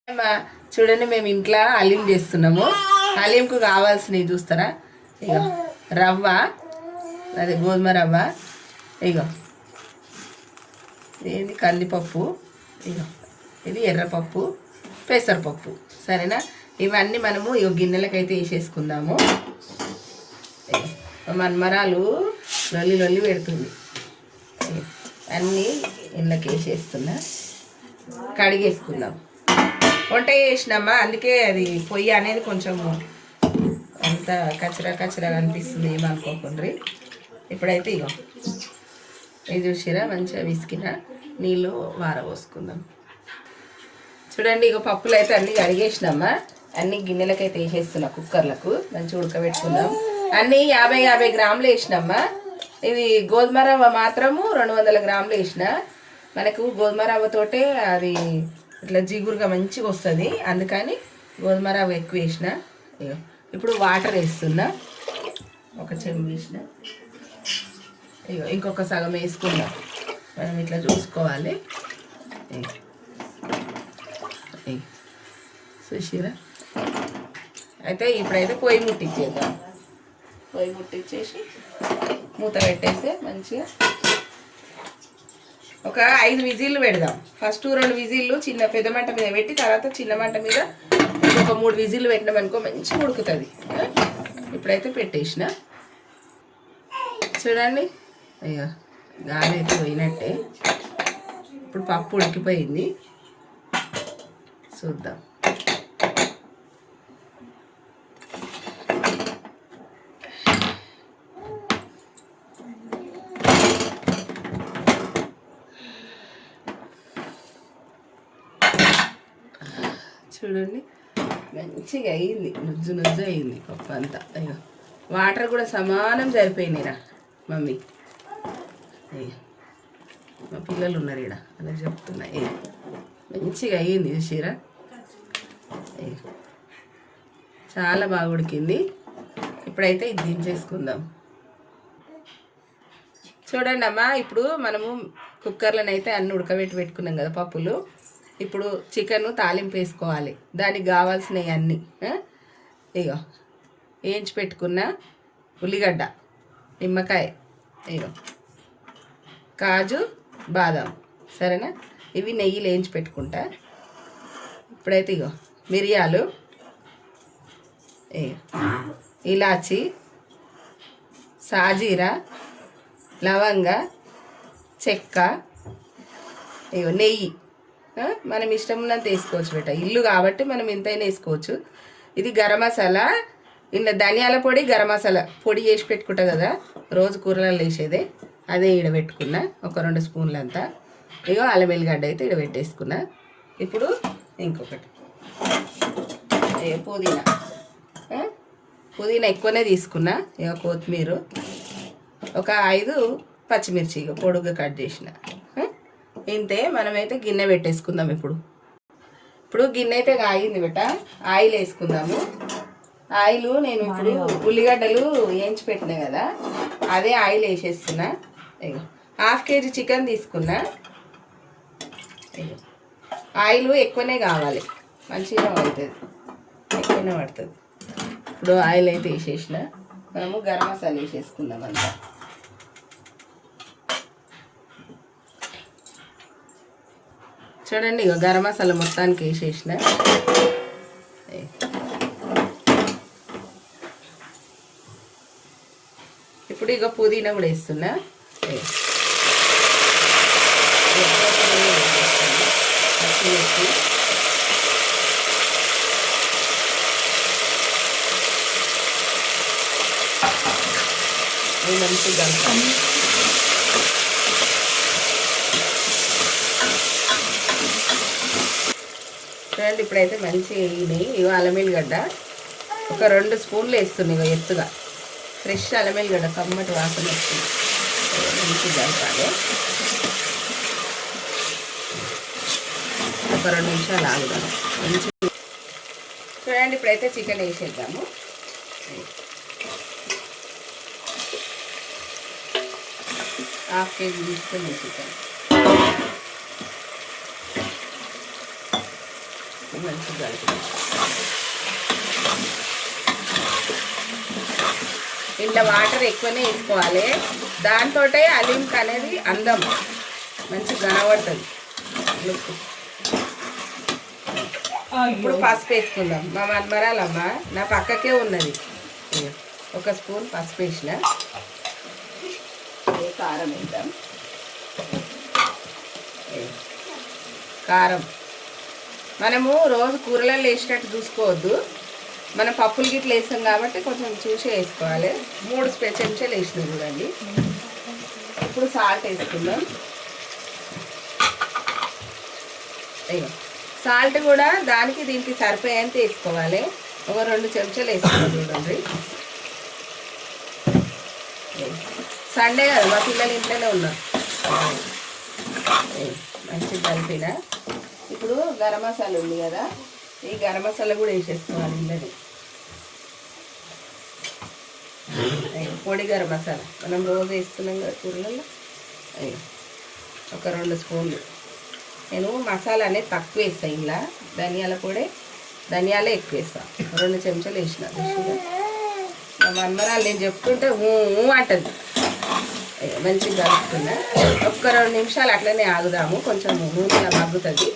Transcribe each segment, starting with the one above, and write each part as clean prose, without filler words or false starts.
చూడండి మేము ఇంట్లో హలీం చేస్తున్నాము. హలీంకు కావాల్సినవి చూస్తారా? ఇగో రవ్వ, అదే గోధుమ రవ్వ, ఇగో ఇది కందిపప్పు, ఇగో ఇది ఎర్రపప్పు, పెసరపప్పు. సరేనా? ఇవన్నీ మనము ఇగో గిన్నెలకైతే వేసేసుకుందాము. మన్మరాలు లొల్లి లొల్లి పెడుతుంది. అన్నీ ఇళ్ళకి వేసేస్తున్నా, కడిగేసుకుందాం. వంట చేసినామా, అందుకే అది పొయ్యి అనేది కొంచెం అంత కచ్చరా కచ్చరా అనిపిస్తుంది, ఏమనుకోకుండ్రి. ఇప్పుడైతే ఇగో ఇది చూసిరా, మంచిగా విసికిన నీళ్ళు వారబోసుకుందాం. చూడండి, ఇగో పప్పులు అయితే అన్నీ కడిగేసినామా, అన్ని గిన్నెలకైతే వేసేస్తున్నా, కుక్కర్లకు మంచిగా ఉడకబెట్టుకుందాం. అన్నీ 50 గ్రాములు వేసినామా. ఇది గోధుమ రవ్వ మాత్రము 200 గ్రాములు వేసిన. మనకు గోధుమ రవ్వతోటే అది ఇట్లా జిగురుగా మంచిగా వస్తుంది, అందుకని గోధుమ రవ్వ ఎక్కువ వేసిన. ఇప్పుడు వాటర్ వేస్తున్నా, ఒక చెంబు వేసిన. ఇగో ఇంకొక సగం వేసుకుందాం. మనం ఇట్లా చూసుకోవాలి. చూసిరా? అయితే ఇప్పుడైతే పొయ్యి ముట్టించేద్దాం. పొయ్యి ముట్టించేసి మూత పెట్టేస్తే మంచిగా ఒక 5 విజిల్లు పెడదాం. ఫస్ట్ 2 విజిల్లు చిన్న పెద్ద మంట మీద పెట్టి, తర్వాత చిన్న మంట మీద ఒక 3 విజిల్లు పెట్టినామనుకో మంచిగా ఉడుకుతుంది. ఇప్పుడైతే పెట్టేసిన. చూడండి, అయ్యో గాలి అయితే పోయినట్టే. ఇప్పుడు పప్పు ఉడికిపోయింది, చూద్దాం. చూడండి, మంచిగా అయింది, నుజ్జు నుజ్జు అయింది పప్పు అంతా. అయ్యో వాటర్ కూడా సమానం సరిపోయినాయిరా మమ్మీ. అయ్యో మా పిల్లలు ఉన్నారు ఇక్కడ, అలా చెప్తున్నా. మంచిగా అయ్యింది చూసిరా? అయ్యో చాలా బాగా ఉడికింది. ఇప్పుడైతే ఇది దించేసుకుందాం. చూడండి అమ్మా, ఇప్పుడు మనము కుక్కర్లోనైతే అన్ని ఉడకబెట్టి పెట్టుకున్నాం కదా పప్పులు. ఇప్పుడు చికెన్ తాలింపు వేసుకోవాలి. దానికి కావాల్సినవి అన్నీ ఇగో వేయించి పెట్టుకున్న ఉల్లిగడ్డ, నిమ్మకాయ, ఇగో కాజు, బాదం. సరేనా? ఇవి నెయ్యిలో వేయించి పెట్టుకుంటా. ఇప్పుడైతే ఇగో మిరియాలు, ఇలాచి, సాజీరా, లవంగ, చెక్క, ఇగో నెయ్యి. మనం ఇష్టం ఉన్నంత వేసుకోవచ్చు బేట, ఇల్లు కాబట్టి మనం ఎంతైనా వేసుకోవచ్చు. ఇది గరం మసాలా, ఇలా ధనియాల పొడి, గరం మసాలా పొడి చేసి పెట్టుకుంటా కదా, రోజు కూరలలో వేసేదే, అదే ఈడ పెట్టుకున్నా ఒక 2 స్పూన్లు అంతా. ఇగో అల్లం వెల్లిగడ్డ అయితే ఈడ పెట్టేసుకున్నా. ఇప్పుడు ఇంకొకటి పుదీనా ఎక్కువనే తీసుకున్నా. ఇక కొత్తిమీర ఒక 5 పచ్చిమిర్చి ఇక పొడుగ్గా కట్ చేసిన. ఇంతే. మనమైతే గిన్నె పెట్టేసుకుందాం. ఇప్పుడు గిన్నె అయితే కాగింది బెట, ఆయిల్ వేసుకుందాము. ఆయిల్ నేను ఇప్పుడు ఉల్లిగడ్డలు వేయించి పెట్టినా కదా, అదే ఆయిల్ వేసేస్తున్నా. ఇగో 1/2 కేజీ చికెన్ తీసుకున్నా. ఆయిల్ ఎక్కువనే కావాలి, మంచిగా అవుతుంది, ఎక్కువనే పడుతుంది. ఇప్పుడు ఆయిల్ అయితే వేసేసిన. మనము గరం మసాలా వేసేసుకుందాం అంతా. చూడండి, ఇక గరం మసాలా మొత్తానికి వేసేసిన. ఇప్పుడు ఇక పుదీనా కూడా వేస్తున్నా. మంచిగా చూడండి, ఇప్పుడైతే మంచిగా వేయినాయి. ఇవి అల్లం వెల్లిగడ్డ ఒక 2 స్పూన్లు వేస్తున్నాయి. ఇక ఎత్తుగా ఫ్రెష్ అల్లం వెల్లిగడ్డ కమ్మటి వాసన వస్తుంది. మంచిగా కలపాలి. ఒక 2 నిమిషాలు ఆగుదాం. మంచిగా చూడండి, ఇప్పుడైతే చికెన్ వేసేద్దాము. 1/2 కేజీ తీసుకుని చికెన్ వేసి మంచిగా కలుపుదాం. ఇంట్లో వాటర్ ఎక్కువనే వేసుకోవాలి, దాంతో అలీంకి అనేది అందం మంచిగా కనబడుతుంది లుక్. ఇప్పుడు పసుపు వేసుకుందాం. మా మన్మరాలమ్మ నా పక్కకే ఉన్నది. ఒక స్పూన్ పసుపు వేసిన. కారం వేద్దాం. కారం మనము రోజు కూరలలో వేసినట్టు చూసుకోవద్దు, మనం పప్పులు గిట్ల వేస్తాం కాబట్టి కొంచెం చూసి వేసుకోవాలి. 3 చెంచాలు వేసినాం చూడండి. ఇప్పుడు సాల్ట్ వేసుకుందాం. అయ్యో సాల్ట్ కూడా దానికి దీనికి సరిపోయేంత వేసుకోవాలి. ఒక 2 చెంచాలు వేసుకున్నాం చూడండి. సండే కదా మా పిల్లలు ఇంట్లోనే ఉన్నారు. మంచిగా కలిపిన. ఇప్పుడు గరం మసాలా ఉంది కదా, ఈ గరం మసాలా కూడా వేసేసుకోవాలి ఇందులో. పొడి గరం మసాలా మనం రోజు వేస్తున్నాం కదా కూరలలో. ఒక 2 స్పూన్లు. నేను మసాలా అనేది తక్కువ వేస్తాను. ఇలా ధనియాల పొడి, ధనియాలే ఎక్కువ వేస్తాను. 2 చెంచాలు వేసిన. మా మన్మరాలు నేను చెప్తుంటే అంటది. మంచిగా కలుపుతున్నా. ఒక్క 2 నిమిషాలు అట్లనే ఆగుదాము, కొంచెం నూనె మగ్గుతుంది.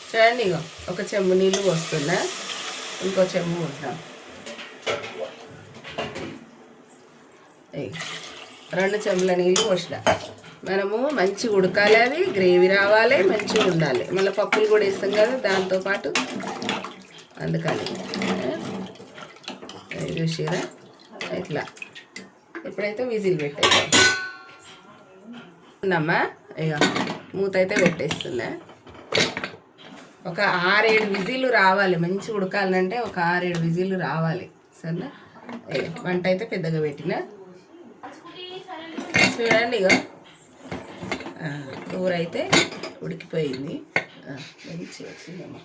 చూడండి, ఇగో ఒక చెంబు నీళ్ళు పోస్తున్నా, ఇంకో చెంబు పోద్దాం. 2 చెంబుల నీళ్ళు పోసిన. మనము మంచిగా ఉడకాలి, అది గ్రేవీ రావాలి, మంచిగా ఉండాలి. మళ్ళీ పప్పులు కూడా వేస్తాం కదా దాంతోపాటు, అందుకని చూసిరా ఇట్లా. ఇప్పుడైతే విజిల్ పెట్టేద్దామా. ఇక మూత అయితే పెట్టేస్తున్నా. ఒక 6-7 విజిల్లు రావాలి, మంచి ఉడకాలంటే ఒక 6-7 విజిల్లు రావాలి. సరేనా. వంట అయితే పెద్దగా పెట్టిన. చూడండి, ఇక కూర అయితే ఉడికిపోయింది. మంచిగా వచ్చిందమ్మా,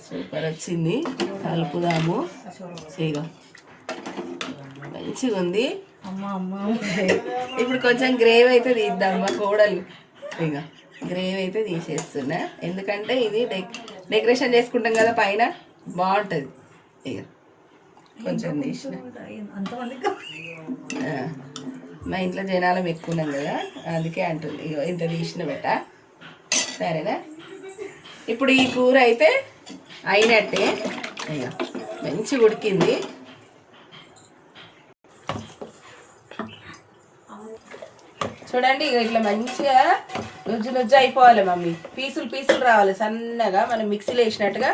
సూపర్ వచ్చింది. కలుపుదాము. ఇక మంచిగా ఉంది. ఇప్పుడు కొంచెం గ్రేవీ అయితే తీద్దామా కోడలు. ఇక గ్రేవీ అయితే తీసేస్తున్నా, ఎందుకంటే ఇది డెకరేషన్ చేసుకుంటాం కదా పైన, బాగుంటుంది. ఇక కొంచెం తీసిన. మా ఇంట్లో జనాలం ఎక్కువ ఉన్నాం కదా, అందుకే అంటుంది. ఇక ఇంత తీసిన బెట్ట. సరేనా. ఇప్పుడు ఈ కూర అయితే అయినట్టే. ఇక మంచిగా ఉడికింది. చూడండి, ఇక ఇట్లా మంచిగా నుజ్జు అయిపోవాలి మమ్మీ. పీసులు రావాలి సన్నగా, మనం మిక్సీలో వేసినట్టుగా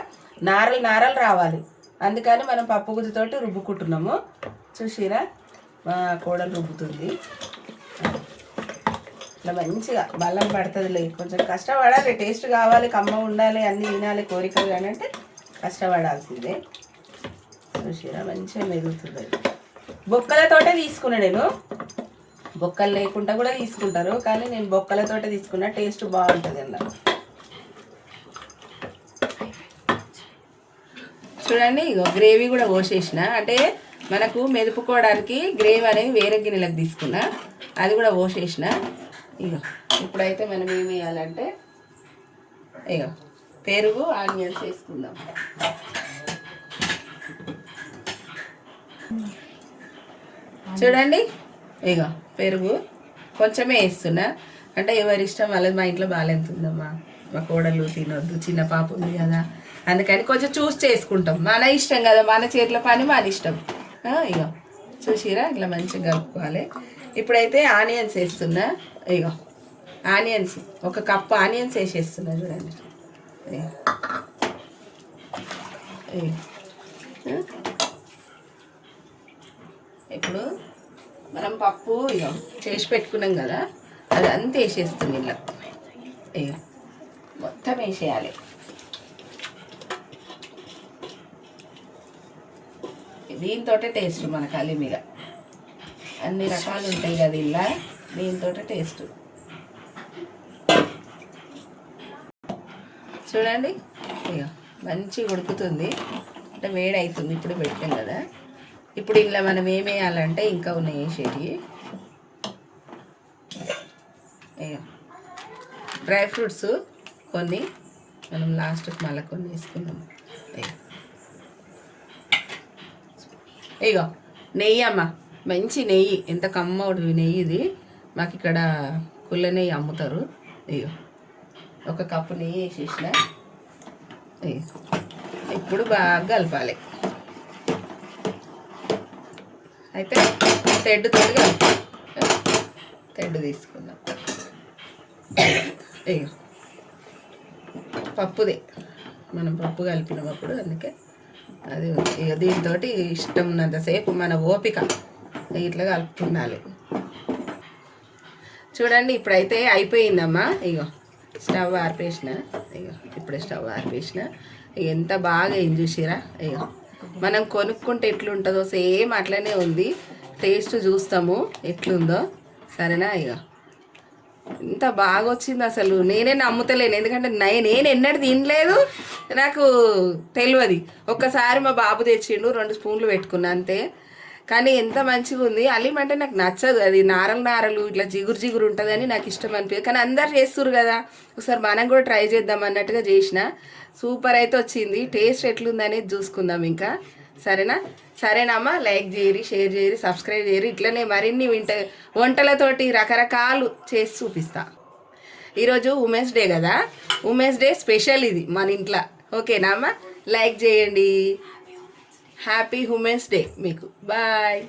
నారలు రావాలి. అందుకని మనం పప్పు గుజ్జుతోటి రుబ్బుకుంటున్నాము. చూసిరా మా కోడలు రుబ్బుతుంది. ఇట్లా మంచిగా బల్లం పడుతుంది. కొంచెం కష్టపడాలి, టేస్ట్ కావాలి, కమ్మ ఉండాలి, అన్నీ తినాలి కోరికలు కానీ అంటే కష్టపడాల్సిందే. చూసిరా మంచిగా మెదుగుతుంది. బొక్కలతోటే తీసుకున్నా నేను, బొక్కలు లేకుండా కూడా తీసుకుంటారు, కానీ నేను బొక్కలతోటే తీసుకున్నా. టేస్ట్ బాగుంటుంది అలా. చూడండి, ఇగో గ్రేవీ కూడా పోసేసిన. అంటే మనకు మెదుపుకోవడానికి గ్రేవీ అనేది వేరే గిన్నెలకు తీసుకున్నా, అది కూడా పోసేసిన. ఇగో ఇప్పుడైతే మనం ఏం వేయాలంటే ఇగో పెరుగు, ఆనియన్స్ వేసుకుందాం. చూడండి, ఇగో పెరుగు కొంచెమే వేస్తున్నా, అంటే ఎవరి ఇష్టం వాళ్ళది. మా ఇంట్లో బాగాలేంతుందమ్మా, మా కోడలు తినొద్దు, చిన్న పాప ఉంది కదా, అందుకని కొంచెం చూసి చేసుకుంటాం. మన ఇష్టం కదా, మన చేతిలో పని మన ఇష్టం. ఇగో చూసిరా ఇట్లా మంచిగా కలుపుకోవాలి. ఇప్పుడైతే ఆనియన్స్ వేస్తున్నా. ఇగో ఆనియన్స్, 1 కప్పు ఆనియన్స్ వేసేస్తున్నా. చూడండి, ఇప్పుడు మనం పప్పు ఇక చేసి పెట్టుకున్నాం కదా, అది అంతా వేసేస్తుంది. ఇలా ఇక మొత్తం వేసేయాలి. దీంతో టేస్ట్ మనకు అలీమిగా అన్ని రకాలు ఉంటాయి కదా, ఇలా దీంతో టేస్ట్. చూడండి, ఇక మంచిగా ఉడుకుతుంది, అంటే వేడి అవుతుంది. ఇప్పుడు పెట్టాం కదా, ఇప్పుడు ఇలా మనం ఏం వేయాలంటే ఇంకా ఉన్నాయి వేసేవి. డ్రై ఫ్రూట్స్ కొన్ని మనం లాస్ట్కి మళ్ళీ కొన్ని వేసుకుందాము. ఇగో నెయ్యి అమ్మ, మంచి నెయ్యి, ఎంత కమ్మడి నెయ్యి ఇది. మాకు ఇక్కడ కుళ్ళ నెయ్యి అమ్ముతారు. ఇగో 1 కప్పు నెయ్యి వేసేసిన. ఇప్పుడు బాగా కలపాలి. అయితే తెడ్డుతో కలుపు. తెడ్డు తీసుకుందాం. ఇగో పప్పుదే, మనం పప్పు కలిపినప్పుడు అందుకే అది ఇక దీంతో ఇష్టం ఉన్నంతసేపు మన ఓపిక ఇట్లా కలుపుకుండాలి. చూడండి ఇప్పుడైతే అయిపోయిందమ్మా. ఇగో స్టవ్ ఆర్పేసిన. ఇగో ఇప్పుడే స్టవ్ ఆర్పేసిన. ఎంత బాగా ఏం చూసిరా. ఇగో మనం కొనుక్కుంటే ఎట్లుంటుందో సేమ్ అట్లనే ఉంది. టేస్ట్ చూస్తాము ఎట్లుందో, సరేనా. ఇగో ఎంత బాగా వచ్చింది అసలు, నేనే నమ్ముతలేను. ఎందుకంటే నేను ఎన్నడూ తినలేదు, నాకు తెలియదు. ఒక్కసారి మా బాబు తెచ్చిండు, 2 స్పూన్లు పెట్టుకున్నా అంతే. కానీ ఎంత మంచిగా ఉంది. హలీం అంటే నాకు నచ్చదు, అది నారలు నారలు ఇట్లా జిగురు జిగురు ఉంటుందని నాకు ఇష్టం అనిపించదు. కానీ అందరు చేస్తున్నారు కదా, ఒకసారి మనం కూడా ట్రై చేద్దాం అన్నట్టుగా చేసిన. సూపర్ అయితే వచ్చింది. టేస్ట్ ఎట్లుందనేది చూసుకుందాం ఇంకా, సరేనమ్మా. లైక్ చేయరి, షేర్ చేయరి, సబ్స్క్రైబ్ చేయరి. ఇట్లనే మరిన్ని వంటలతోటి రకరకాలు చేసి చూపిస్తా. ఈరోజు ఉమెన్స్ డే కదా, ఉమెన్స్ డే స్పెషల్ ఇది మన ఇంట్లో. ఓకేనా అమ్మా, లైక్ చేయండి. హ్యాపీ ఉమెన్స్ డే మీకు. బాయ్.